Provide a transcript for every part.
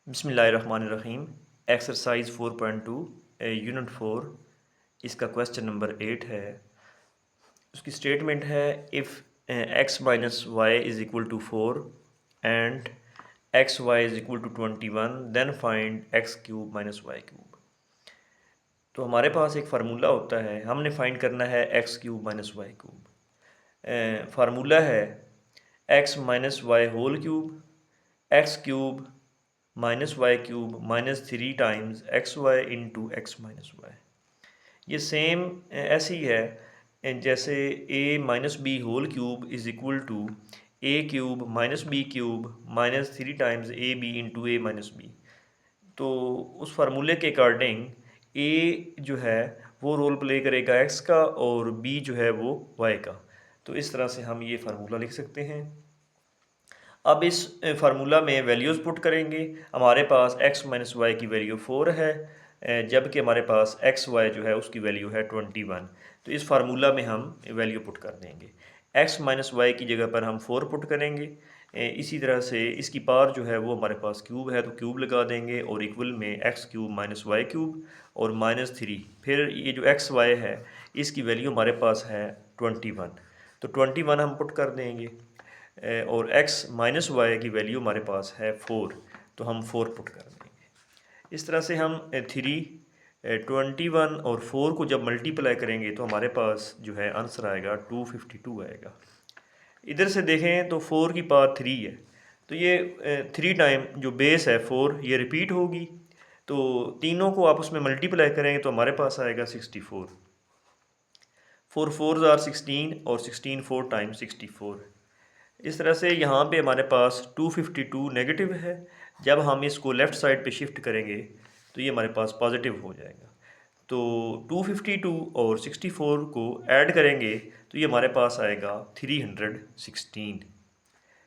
बिस्मिल्लाहिर्रहमानिर्रहीम। Exercise 4.2 unit 4, इसका question number 8 है। उसकी स्टेटमेंट है if x minus y is equal to 4 and x y is equal to 21 then find x cube minus y cube. तो हमारे पास एक formula होता है, हमने फाइंड करना है x cube minus y cube. Formula है x minus y whole cube x cube minus y cube minus 3 times x y into x minus y. ये सेम ऐसी है जैसे a minus b whole cube is equal to a cube minus b cube minus 3 times a b into a minus b. तो उस फार्मूले के according ए जो है वो रोल प्ले करेगा एक्स का और बी जो है वो वाई का। तो इस तरह से हम ये फार्मूला लिख सकते हैं। अब इस फार्मूला में वैल्यूज़ पुट करेंगे। हमारे पास x माइनस वाई की वैल्यू 4 है, जबकि हमारे पास एक्स वाई जो है उसकी वैल्यू है 21। तो इस फार्मूला में हम वैल्यू पुट कर देंगे। x माइनस वाई की जगह पर हम 4 पुट करेंगे। इसी तरह से इसकी पावर जो है वो हमारे पास क्यूब है तो क्यूब लगा देंगे और इक्वल में x cube minus y cube और माइनस 3। फिर ये जो एक्स वाई है इसकी वैल्यू हमारे पास है 21, तो 21 हम पुट कर देंगे और x माइनस वाई की वैल्यू हमारे पास है 4, तो हम 4 पुट कर देंगे। इस तरह से हम 21 और 4 को जब मल्टीप्लाई करेंगे तो हमारे पास जो है आंसर आएगा 252 आएगा। इधर से देखें तो 4 की पावर 3 है, तो ये 3 टाइम जो बेस है 4 ये रिपीट होगी, तो तीनों को आप उसमें मल्टीप्लाई करेंगे तो हमारे पास आएगा 64। 4 4 आर 16 और 16 4 टाइम 64। इस तरह से यहाँ पे हमारे पास 252 नेगेटिव है। जब हम इसको लेफ़्ट साइड पे शिफ्ट करेंगे तो ये हमारे पास पॉजिटिव हो जाएगा। तो 252 और 64 को ऐड करेंगे तो ये हमारे पास आएगा 316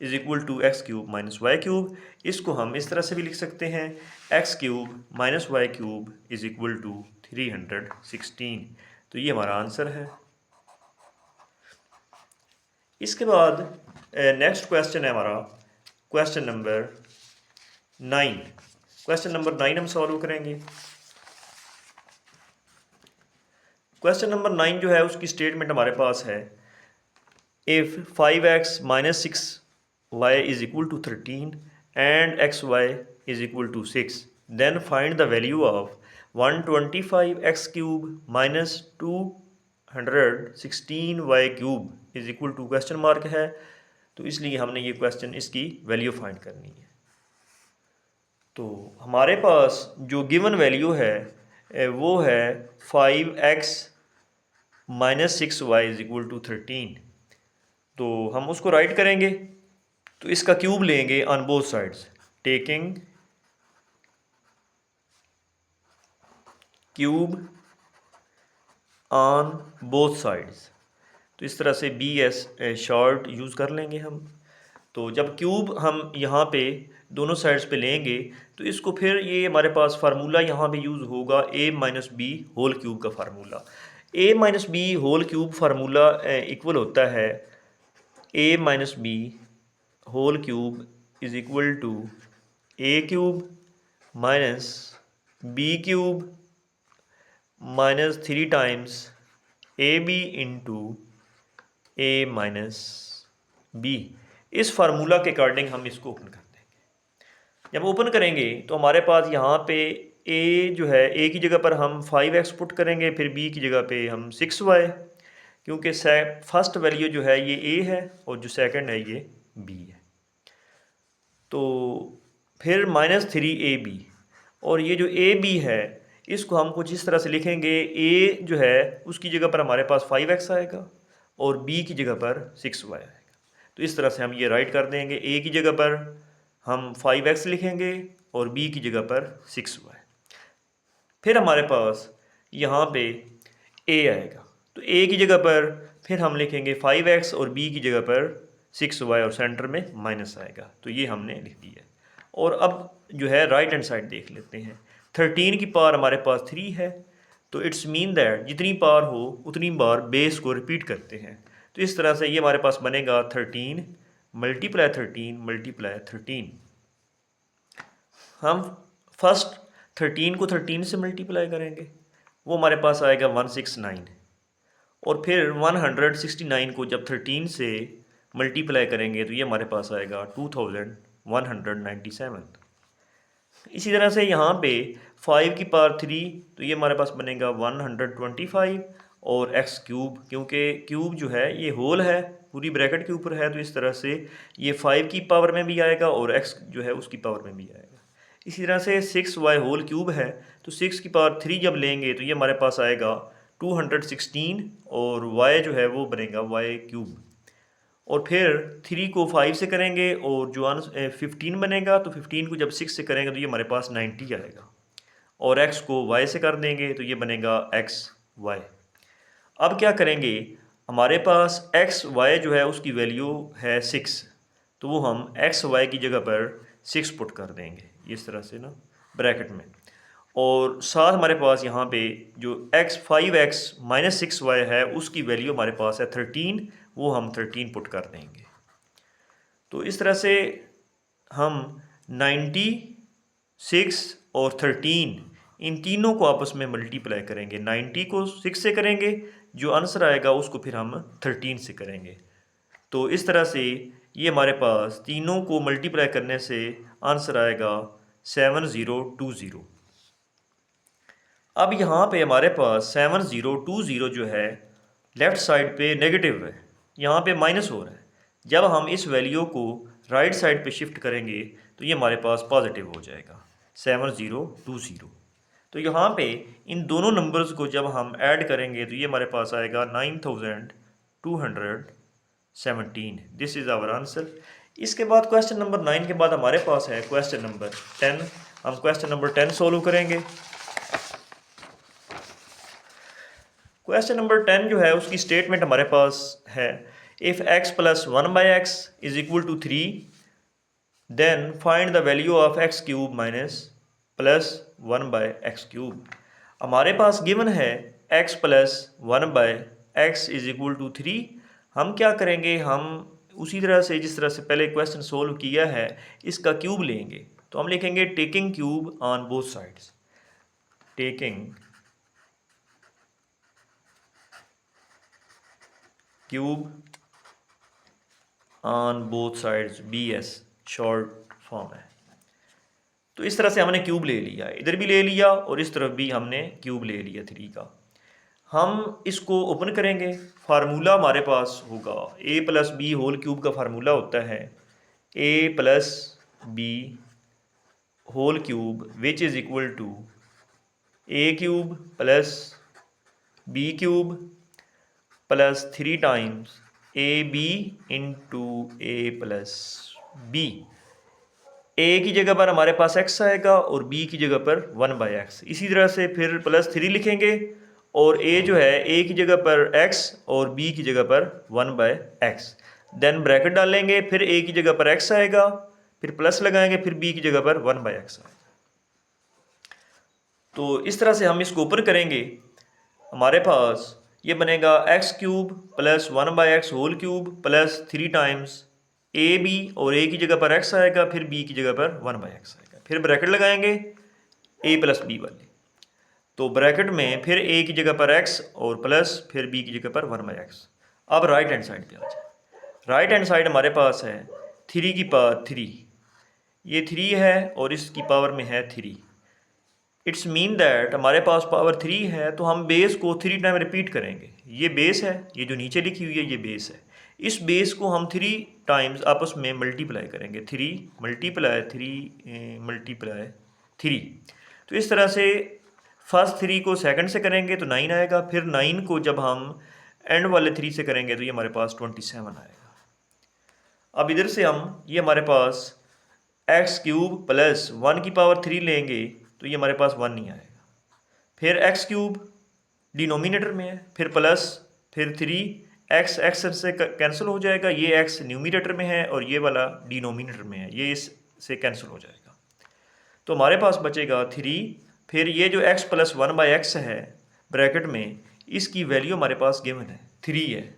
is equal to x cube minus y cube. इसको हम इस तरह से भी लिख सकते हैं x cube minus y cube is equal to 316। तो ये हमारा आंसर है। इसके बाद नेक्स्ट क्वेश्चन है हमारा क्वेश्चन नंबर 9। क्वेश्चन नंबर 9 हम सॉल्व करेंगे। क्वेश्चन नंबर 9 जो है उसकी स्टेटमेंट हमारे पास है if 5x minus 6y is equal to 13 and XY is equal to 6 then find the value of 125x cube minus 216y cube is equal to question mark है। तो इसलिए हमने ये क्वेश्चन इसकी वैल्यू फाइंड करनी है। तो हमारे पास जो गिवन वैल्यू है वो है 5x minus 6y is equal to 13। तो हम उसको राइट करेंगे तो इसका क्यूब लेंगे on both sides, taking cube on both sides. तो इस तरह से बी एस शॉर्ट यूज़ कर लेंगे हम। तो जब क्यूब हम यहाँ पे दोनों साइड्स पे लेंगे तो इसको फिर ये हमारे पास फार्मूला यहाँ पे यूज़ होगा a minus b whole cube का formula. a minus b whole cube formula equal होता है a minus b whole cube is equal to a cube minus b cube minus 3 times a b into a minus b. इस formula के according हम इसको open कर देंगे। जब open करेंगे तो हमारे पास यहाँ पे a जो है a की जगह पर हम 5x पुट करेंगे, फिर b की जगह पे हम 6y, क्योंकि फर्स्ट वैल्यू जो है ये a है और जो सेकंड है ये b है। तो फिर माइनस 3ab और ये जो ए बी है इसको हम कुछ इस तरह से लिखेंगे, a जो है उसकी जगह पर हमारे पास 5x आएगा और b की जगह पर 6y आएगा। तो इस तरह से हम ये राइट कर देंगे, a की जगह पर हम 5x लिखेंगे और b की जगह पर 6y। फिर हमारे पास यहाँ पे a आएगा तो a की जगह पर फिर हम लिखेंगे 5x और b की जगह पर 6y और सेंटर में माइनस आएगा। तो ये हमने लिख दिया। और अब जो है राइट हैंड साइड देख लेते हैं। 13 की पावर हमारे पास 3 है, तो इट्स मीन दैट जितनी पावर हो उतनी बार बेस को रिपीट करते हैं। तो इस तरह से ये हमारे पास बनेगा 13 मल्टीप्लाई 13 मल्टीप्लाई 13। हम फर्स्ट 13 को 13 से मल्टीप्लाई करेंगे, वो हमारे पास आएगा 169, और फिर 169 को जब 13 से मल्टीप्लाई करेंगे तो ये हमारे पास आएगा 2197। इसी तरह से यहाँ पे 5 की पावर 3, तो ये हमारे पास बनेगा 125 और एक्स क्यूब, क्योंकि क्यूब जो है ये होल है, पूरी ब्रैकेट के ऊपर है, तो इस तरह से ये 5 की पावर में भी आएगा और एक्स जो है उसकी पावर में भी आएगा। इसी तरह से 6y होल क्यूब है, तो 6 की पावर 3 जब लेंगे तो ये हमारे पास आएगा 216 और y जो है वो बनेगा y क्यूब। और फिर 3 को 5 से करेंगे और जो 15 बनेगा, तो 15 को जब 6 से करेंगे तो ये हमारे पास 90 आएगा, और x को y से कर देंगे तो ये बनेगा x y। अब क्या करेंगे, हमारे पास x y जो है उसकी वैल्यू है 6, तो वो हम x y की जगह पर 6 पुट कर देंगे इस तरह से ना ब्रैकेट में, और साथ हमारे पास यहाँ पे जो x 5x - 6y है उसकी वैल्यू हमारे पास है 13, वो हम 13 पुट कर देंगे। तो इस तरह से हम 96 और 13 इन तीनों को आपस में मल्टीप्लाई करेंगे। 90 को 6 से करेंगे, जो आंसर आएगा उसको फिर हम 13 से करेंगे। तो इस तरह से ये हमारे पास तीनों को मल्टीप्लाई करने से आंसर आएगा 7020। अब यहाँ पे हमारे पास 7020 जो है लेफ़्ट साइड पे नेगेटिव है, यहाँ पे माइनस हो रहा है। जब हम इस वैल्यू को राइट साइड पे शिफ्ट करेंगे तो ये हमारे पास पॉजिटिव हो जाएगा 7020। तो यहाँ पे इन दोनों नंबर्स को जब हम ऐड करेंगे तो ये हमारे पास आएगा 9217। This is our answer. इसके बाद क्वेश्चन नंबर 9 के बाद हमारे पास है क्वेश्चन नंबर 10। हम क्वेश्चन नंबर 10 सोल्व करेंगे। क्वेश्चन नंबर 10 जो है उसकी स्टेटमेंट हमारे पास है, if x + 1/x = 3 then find the value of x cube + 1/x³। हमारे पास गिवन है x + 1/x = 3। हम क्या करेंगे, हम उसी तरह से जिस तरह से पहले क्वेश्चन सोल्व किया है इसका क्यूब लेंगे। तो हम लिखेंगे taking cube on both sides, taking cube on both sides, BS short form है। तो इस तरह से हमने क्यूब ले लिया, इधर भी ले लिया और इस तरफ भी हमने क्यूब ले लिया 3 का। हम इसको ओपन करेंगे, फार्मूला हमारे पास होगा a + b होल क्यूब का फार्मूला होता है a + b whole cube which is equal to a cube + b cube + 3 times ab into a + b। a की जगह पर हमारे पास x आएगा और b की जगह पर 1/x। इसी तरह से फिर +3 लिखेंगे और a जो है a की जगह पर x और b की जगह पर 1/x। देन ब्रैकेट डालेंगे, फिर a की जगह पर x आएगा, फिर प्लस लगाएंगे, फिर b की जगह पर 1/x आएगा। तो इस तरह से हम इसको ऊपर करेंगे, हमारे पास ये बनेगा x³ + 1/x whole cube + 3 times ab, और a की जगह पर x आएगा, फिर b की जगह पर 1/x आएगा, फिर ब्रैकेट लगाएंगे a + b वाले। तो ब्रैकेट में फिर a की जगह पर x और प्लस फिर b की जगह पर 1/x। अब राइट हैंड साइड पे आ जाए। राइट हैंड साइड हमारे पास है 3 की पावर 3, ये 3 है और इसकी पावर में है 3। इट्स मीन दैट हमारे पास पावर 3 है, तो हम बेस को 3 टाइम रिपीट करेंगे। ये बेस है, ये जो नीचे लिखी हुई है ये बेस है। इस बेस को हम 3 टाइम्स आपस में मल्टीप्लाई करेंगे, 3 × 3 × 3। तो इस तरह से फर्स्ट 3 को सेकंड से करेंगे तो 9 आएगा, फिर 9 को जब हम एंड वाले 3 से करेंगे तो ये हमारे पास 27 आएगा। अब इधर से हम ये हमारे पास x³ + 1 की पावर 3 लेंगे तो ये हमारे पास 1 नहीं आएगा। फिर x³ डिनोमिनेटर में है, फिर प्लस, फिर 3 x से कैंसिल हो जाएगा, ये x न्यूमिनेटर में है और ये वाला डिनोमिनेटर में है, ये इससे कैंसिल हो जाएगा। तो हमारे पास बचेगा 3, फिर ये जो x + 1/x है ब्रैकेट में, इसकी वैल्यू हमारे पास गिवन है 3 है।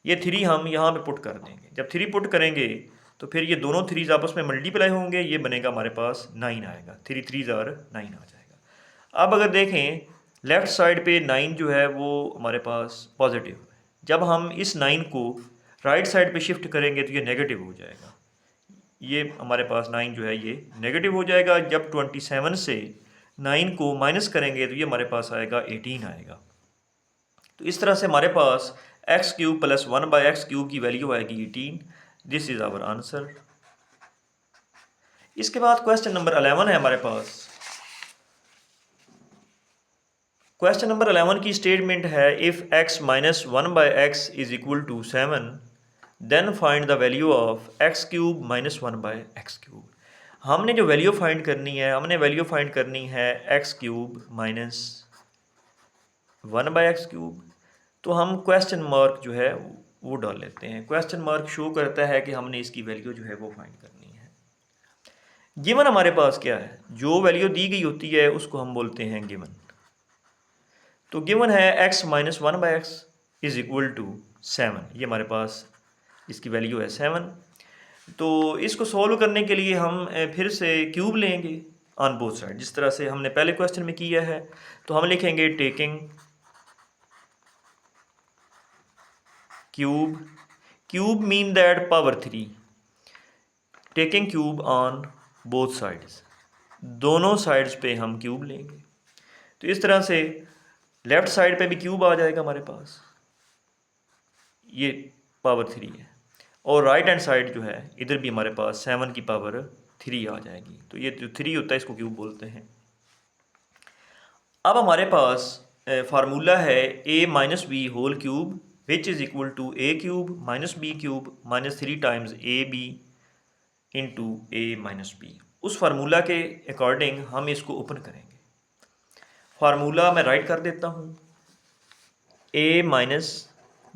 ये 3 हम यहाँ पे पुट कर देंगे। जब 3 पुट करेंगे तो फिर ये दोनों थ्रीज आपस में मल्टीप्लाई होंगे, ये बनेगा हमारे पास 9 आएगा, 3 3 9 आ जाएगा। अब अगर देखें लेफ़्ट साइड पे 9 जो है वो हमारे पास पॉजिटिव है, जब हम इस 9 को राइट साइड पे शिफ्ट करेंगे तो ये नेगेटिव हो जाएगा, ये हमारे पास 9 जो है ये नेगेटिव हो जाएगा। जब 27 से 9 को माइनस करेंगे तो ये हमारे पास आएगा 18 आएगा। तो इस तरह से हमारे पास x cube plus 1/x cube की वैल्यू आएगी 18। This is our answer. इसके बाद क्वेश्चन नंबर 11 है हमारे पास। क्वेश्चन नंबर 11 की स्टेटमेंट है if x minus 1/x is equal to 7 then find the value of x cube minus 1/x cube. हमने जो वैल्यू फाइंड करनी है, हमने वैल्यू फाइंड करनी है x cube minus 1/x cube. तो हम क्वेश्चन मार्क जो है वो डाल लेते हैं। क्वेश्चन मार्क शो करता है कि हमने इसकी वैल्यू जो है वो फाइंड करनी है। गिवन हमारे पास क्या है, जो वैल्यू दी गई होती है उसको हम बोलते हैं गिवन। तो गिवन है x minus 1/x is equal to 7, ये हमारे पास इसकी वैल्यू है 7। तो इसको सॉल्व करने के लिए हम फिर से क्यूब लेंगे ऑन बोथ साइड, जिस तरह से हमने पहले क्वेश्चन में किया है। तो हम लिखेंगे taking cube, cube mean that power 3, taking cube on both sides, दोनों साइड्स पे हम क्यूब लेंगे। तो इस तरह से लेफ़्ट साइड पे भी क्यूब आ जाएगा हमारे पास, ये पावर 3 है, और राइट हैंड साइड जो है इधर भी हमारे पास 7 की पावर 3 आ जाएगी। तो ये जो 3 होता है इसको क्यूब बोलते हैं। अब हमारे पास फार्मूला है a minus b whole cube which is equal to a cube minus b cube minus 3 times ab into a minus b. उस फार्मूला के अकॉर्डिंग हम इसको ओपन करेंगे। फार्मूला मैं राइट कर देता हूँ, a minus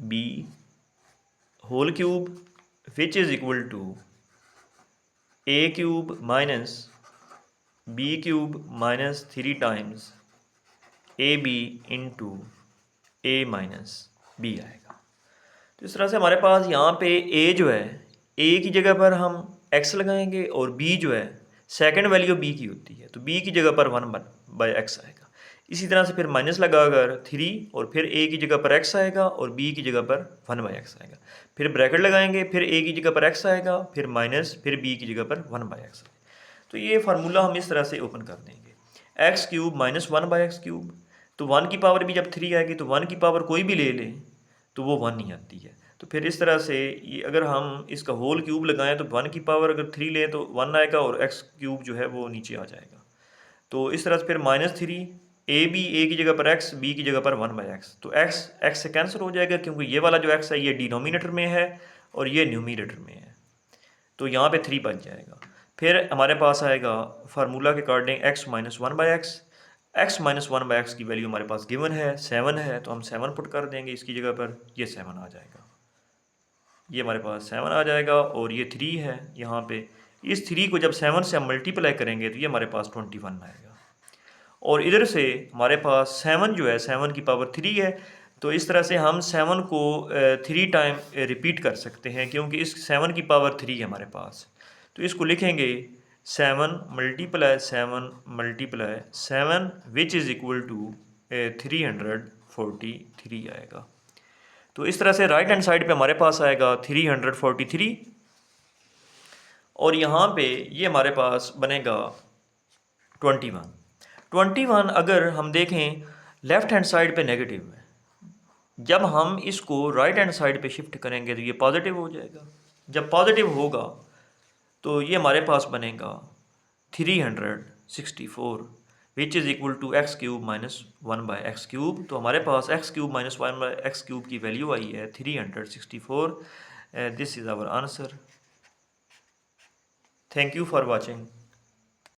b whole cube which is equal to a cube minus b cube minus 3 times a b into a minus b आएगा। तो इस तरह से हमारे पास यहाँ पे a जो है, a की जगह पर हम x लगाएंगे और b जो है सेकंड वैल्यू b की होती है, तो b की जगह पर 1/x आएगा। इसी तरह से फिर माइनस लगाकर 3 और फिर a की जगह पर x आएगा और b की जगह पर 1/x आएगा। फिर ब्रैकेट लगाएंगे, फिर a की जगह पर x आएगा, फिर माइनस, फिर b की जगह पर 1/x आएगा। तो ये फार्मूला हम इस तरह से ओपन कर देंगे, x cube minus 1/x cube. तो 1 की पावर भी जब 3 आएगी तो 1 की पावर कोई भी ले लें तो वो 1 नहीं आती है। तो फिर इस तरह से ये अगर हम इसका होल क्यूब लगाएं तो 1 की पावर अगर 3 लें तो 1 आएगा और एक्स क्यूब जो है वो नीचे आ जाएगा। तो इस तरह से फिर -3 ए की जगह पर x, b की जगह पर 1/x। तो x से कैंसिल हो जाएगा क्योंकि ये वाला जो x है ये डिनोमिनेटर में है और ये न्यूमिनेटर में है, तो यहाँ पे 3 बच जाएगा। फिर हमारे पास आएगा फार्मूला के according x minus 1/x। x minus 1/x की वैल्यू हमारे पास गिवन है 7 है, तो हम 7 पुट कर देंगे इसकी जगह पर, ये 7 आ जाएगा, ये हमारे पास 7 आ जाएगा। और ये 3 है यहाँ पे, इस 3 को जब 7 से हम मल्टीप्लाई करेंगे तो ये हमारे पास 21 आएगा। और इधर से हमारे पास 7 जो है 7 की पावर 3 है, तो इस तरह से हम 7 को 3 टाइम रिपीट कर सकते हैं क्योंकि इस 7 की पावर 3 है हमारे पास। तो इसको लिखेंगे 7 multiply 7 multiply 7 which is equal to 343 आएगा। तो इस तरह से राइट हैंड साइड पे हमारे पास आएगा 343 और यहाँ पे ये हमारे पास बनेगा 21। अगर हम देखें लेफ़्ट हैंड साइड पे नेगेटिव है, जब हम इसको राइट हैंड साइड पे शिफ्ट करेंगे तो ये पॉजिटिव हो जाएगा। जब पॉजिटिव होगा तो ये हमारे पास बनेगा 364 which is equal to x cube minus 1/x cube. तो हमारे पास x cube minus 1/x cube की वैल्यू आई है 364। This is our answer. Thank you for watching.